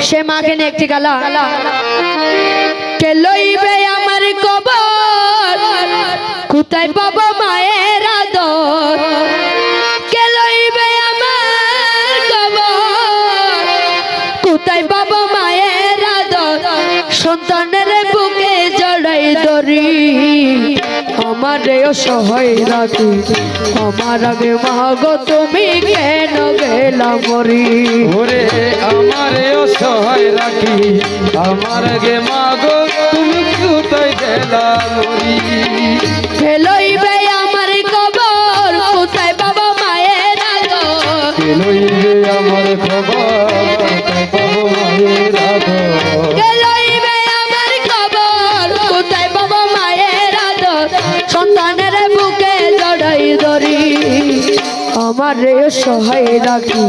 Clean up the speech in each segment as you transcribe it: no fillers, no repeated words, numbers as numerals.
সে মাকে নিয়ে একটি গালা কে লইবে আমার কবর কোথায় পাবো মায়ের আদর কে লইবে আমার কবর কোথায় পাবো মায়ের আদর সন্তানের বুকে জড়াই ধরি আমারে অসহায় রাখি আমার আগে মাগো তুমি কেন গেলা মরি ওরে আমারে অসহায় রাখি আমার আগে মাগো তুমি কোথায় গেলা মরি লইবে আমার কবর কোথায় বাবা মায়ের আদর লইবে আমার খবর কোথায় পাবো মায়ের আদর লইবে আমার কবর কোথায় বাবা মায়ের আদর সন্তানের বুকে জড়াই ধরি আমারে সহায় রাখি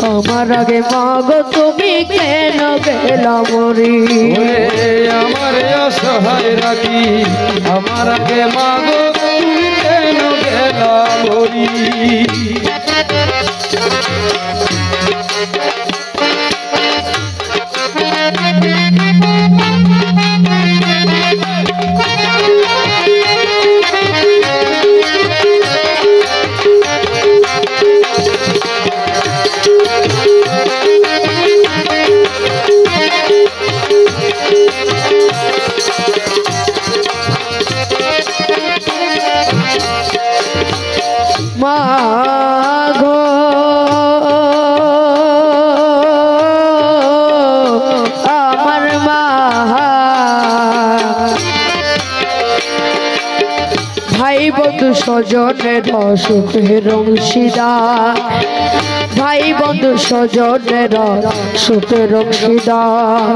আমার আগে মাগো তুমি কেন গেলা মরি আমারে অসহায় রাখি আমার আগে মাগো তুমি কেন গেলা মরি মাগো আমার মা ভাই বন্ধু স্বজনের সুখের অংশীদার ভাই বন্ধু স্বজনের সুখের অংশীদার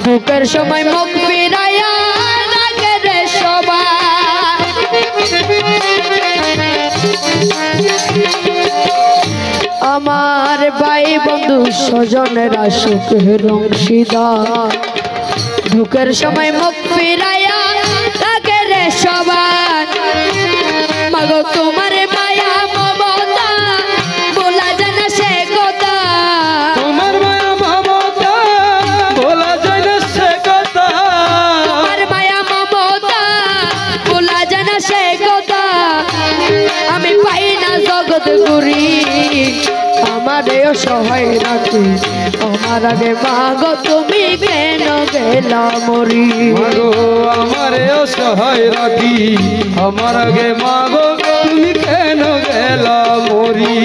দুঃখের সময় মুখ ফিরাইয়া রাখে রে সবাই আমার ভাই বন্ধু স্বজনেরা সুখের অংশীদার দুঃখের সময় মুখ ফিরাইয়া থাকে রে সবার মাগো তোমার মায়া মমতা বলা জানা সে কথা তোমার মায়া মমতা বলা যায় না সে কথা তোমার মায়া মমতা বলা জানা সে কথা আমি পাই না জগৎ ঘুরি আমারে অসহায় রাখি আমার আগে মাগো তুমি কেন গেলা মরি মাগো আমারে অসহায় রাখি আমার আগে মাগো তুমি কেন গেলা মরি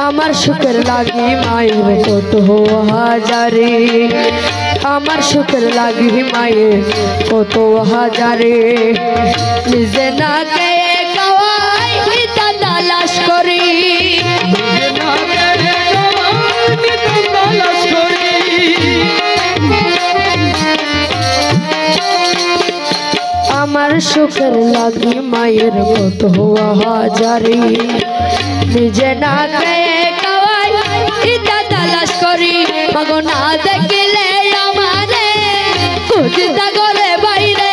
আমার সুখের লাগি মায়ের কত হাজারে আমার সুখের লাগি মায়ের কত হাজারে নিজে না কে খাওয়াই পিতা তালাশ করি আমার সুখের লাগি মায়ের কত হাজারে নিজে না খেয়ে খাওয়াই ইটা তালাশ করি মাগো না দেখিলে আমারে খুঁজিতা করে বাইরে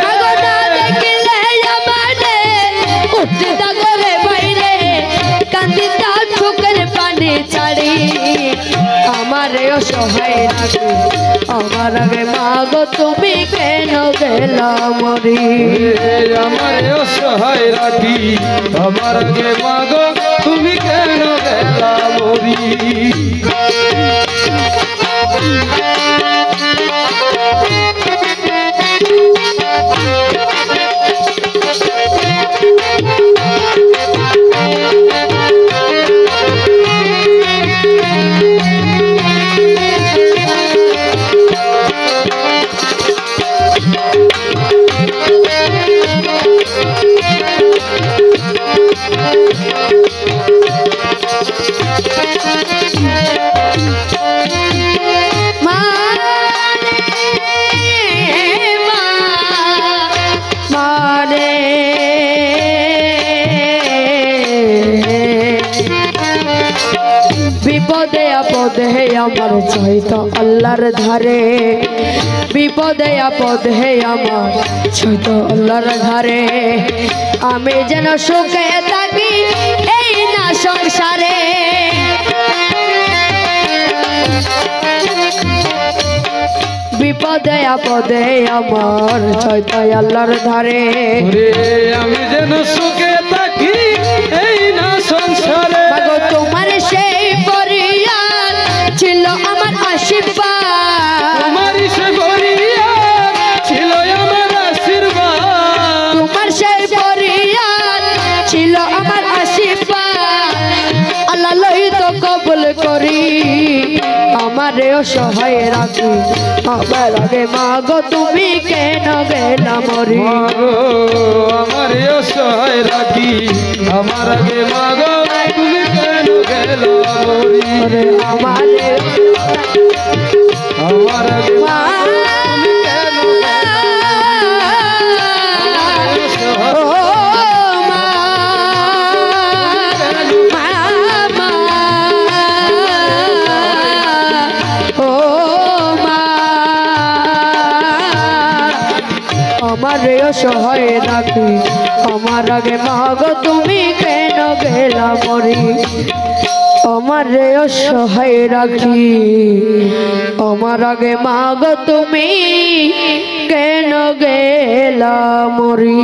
মাগো না দেখিলে আমারে খুঁজিতা করে বাইরে কান্দিতা চোখের পানি ছাড়ি আমারে অসহায় রাখি আমার আগে মাগো তুমি কেন গেলা মরি আমারে অসহায় রাখি আমার আগে মাগো তুমি কেন গেলা মরি আপদে আমার চাইতো আল্লাহর ধারে, বিপদে আপদে আমার চাইতো আল্লাহর ধারে। আমি যেন সুখে থাকি এই না সংসারে, বিপদে আপদে আমার চাইতো আল্লাহর ধারে। আমি যেন সুখে থাকি এই না সংসারে। মাগো তোমার সেই পরিয়ার ছিল আমার আশীর্বাদ, তোমার সে বরিয়ার ছিল আমার আশীর্বাদ। তোমার সেই পরিয়ার ছিল আমার আশীর্বাদ। আল্লাহ লইত কবুল করি, আমারে অসহায় রাখি আমার আগে। মাগো তুমি কেন গেলা মরি, মাগো আমার অসহায় রাখি আমার আগে। মাগো তুমি কেন গেল মরি, আমারে আমার আগে মা তুমি কেন ও মা, মা, ও মা, আমারে অসহায় রাখি আমার আগে। মাগো তুমি কেন গেলা মরি, আমারে অসহায় রাখি আমার আগে। মাগো তুমি কেন গেলা মরি।